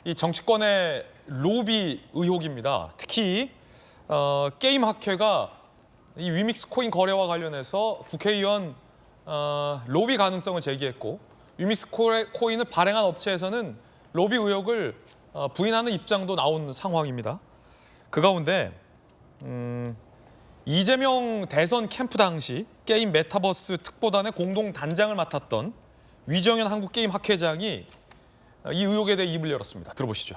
이 정치권의 로비 의혹입니다. 특히 게임 학회가 이 위믹스 코인 거래와 관련해서 국회의원 로비 가능성을 제기했고, 위믹스 코인을 발행한 업체에서는 로비 의혹을 부인하는 입장도 나온 상황입니다. 그 가운데 이재명 대선 캠프 당시 게임 메타버스 특보단의 공동 단장을 맡았던 위정현 한국게임학회장이 이 의혹에 대해 입을 열었습니다. 들어보시죠.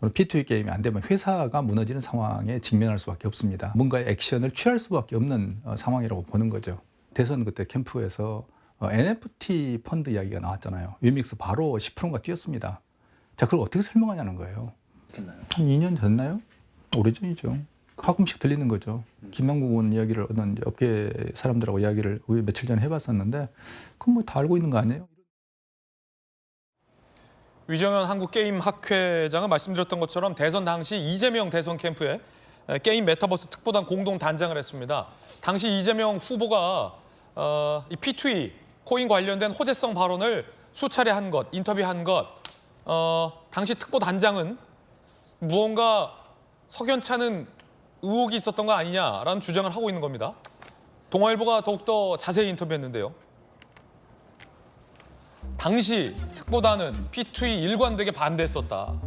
P2E 게임이 안 되면 회사가 무너지는 상황에 직면할 수밖에 없습니다. 뭔가의 액션을 취할 수밖에 없는 상황이라고 보는 거죠. 대선 그때 캠프에서 NFT 펀드 이야기가 나왔잖아요. 위믹스 바로 10%가 뛰었습니다. 자, 그걸 어떻게 설명하냐는 거예요. 한 2년 됐나요? 오래전이죠. 가끔씩 들리는 거죠. 김남국 의원 이야기를 어떤 업계 사람들하고 이야기를 우리 며칠 전에 해봤었는데 그건 뭐 다 알고 있는 거 아니에요? 위정현 한국게임학회장은 말씀드렸던 것처럼 대선 당시 이재명 대선 캠프에 게임 메타버스 특보단 공동 단장을 했습니다. 당시 이재명 후보가 이 P2E 코인 관련된 호재성 발언을 수차례 한 것, 인터뷰한 것, 당시 특보 단장은 무언가 석연찮은 의혹이 있었던 거 아니냐라는 주장을 하고 있는 겁니다. 동아일보가 더욱더 자세히 인터뷰했는데요. 당시 특보단은 P2E 일관되게 반대했었다.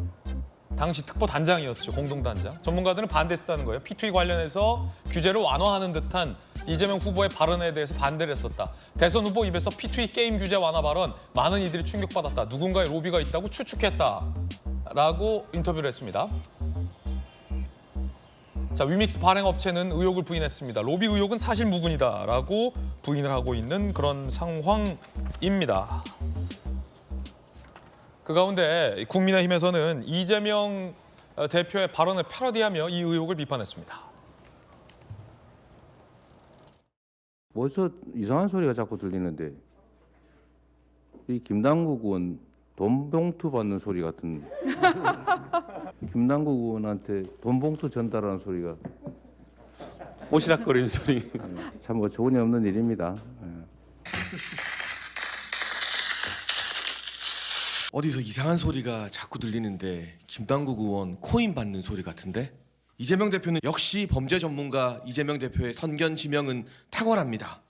당시 특보 단장이었죠, 공동단장. 전문가들은 반대했다는 거예요. P2E 관련해서 규제를 완화하는 듯한 이재명 후보의 발언에 대해서 반대를 했었다. 대선 후보 입에서 P2E 게임 규제 완화 발언, 많은 이들이 충격받았다. 누군가의 로비가 있다고 추측했다라고 인터뷰를 했습니다. 자, 위믹스 발행 업체는 의혹을 부인했습니다. 로비 의혹은 사실 무근이다라고 부인을 하고 있는 그런 상황입니다. 그 가운데 국민의힘에서는 이재명 대표의 발언을 패러디하며 이 의혹을 비판했습니다. 어디서 이상한 소리가 자꾸 들리는데 이 김남국 의원 돈 봉투 받는 소리 같은 김남국 의원한테 돈 봉투 전달하는 소리가 오시락거리는 소리. 참 어처구니 없는 일입니다. 어디서 이상한 소리가 자꾸 들리는데 김남국 의원 코인 받는 소리 같은데? 이재명 대표는 역시 범죄 전문가 이재명 대표의 선견 지명은 탁월합니다.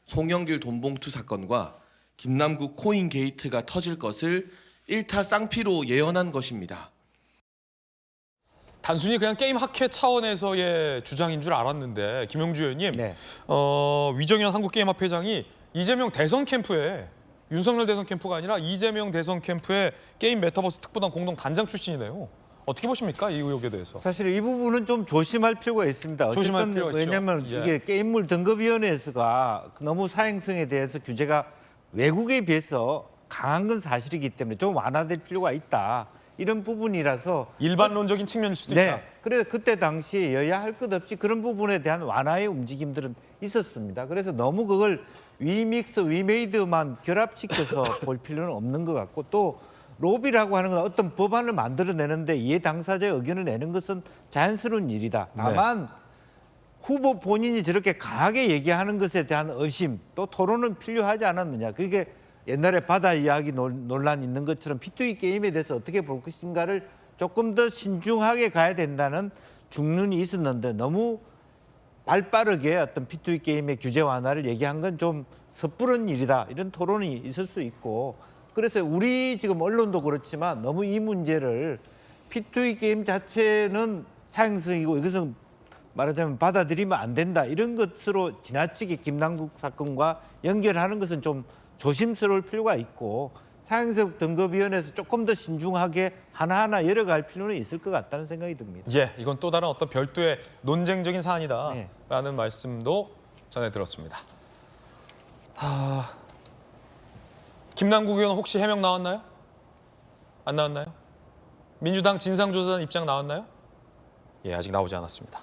송영길 돈봉투 사건과 김남국 코인 게이트가 터질 것을 일타 쌍피로 예언한 것입니다. 단순히 그냥 게임 학회 차원에서의 주장인 줄 알았는데, 김영주 의원님, 네. 위정현 한국게임학회장이 이재명 대선 캠프에, 윤석열 대선 캠프가 아니라 이재명 대선 캠프의 게임 메타버스 특보단 공동 단장 출신이네요. 어떻게 보십니까, 이 의혹에 대해서? 사실 이 부분은 좀 조심할 필요가 있습니다. 조심할 필요가 있죠. 왜냐하면 예. 이게 게임물 등급위원회에서가 너무 사행성에 대해서 규제가 외국에 비해서 강한 건 사실이기 때문에 좀 완화될 필요가 있다. 이런 부분이라서 일반론적인 측면일 수도 네. 있다. 그래서 그때 당시에 여야 할 것 없이 그런 부분에 대한 완화의 움직임들은 있었습니다. 그래서 너무 그걸 위믹스, 위메이드만 결합시켜서 볼 필요는 없는 것 같고, 또 로비라고 하는 건 어떤 법안을 만들어내는데 이해 당사자의 의견을 내는 것은 자연스러운 일이다. 다만 후보 본인이 저렇게 강하게 얘기하는 것에 대한 의심, 또 토론은 필요하지 않았느냐. 그게 옛날에 바다 이야기 논란 있는 것처럼 P2E 게임에 대해서 어떻게 볼 것인가를 조금 더 신중하게 가야 된다는 중론이 있었는데, 너무 발빠르게 어떤 P2E 게임의 규제 완화를 얘기한 건 좀 섣부른 일이다. 이런 토론이 있을 수 있고, 그래서 우리 지금 언론도 그렇지만 너무 이 문제를 P2E 게임 자체는 사행성이고 이것은 말하자면 받아들이면 안 된다. 이런 것으로 지나치게 김남국 사건과 연결하는 것은 좀 조심스러울 필요가 있고, 사행성 등급위원회에서 조금 더 신중하게 하나하나 열어갈 필요는 있을 것 같다는 생각이 듭니다. 예, 이건 또 다른 어떤 별도의 논쟁적인 사안이다라는 네. 말씀도 전해 들었습니다. 김남국 의원 혹시 해명 나왔나요? 안 나왔나요? 민주당 진상조사단 입장 나왔나요? 예, 아직 나오지 않았습니다.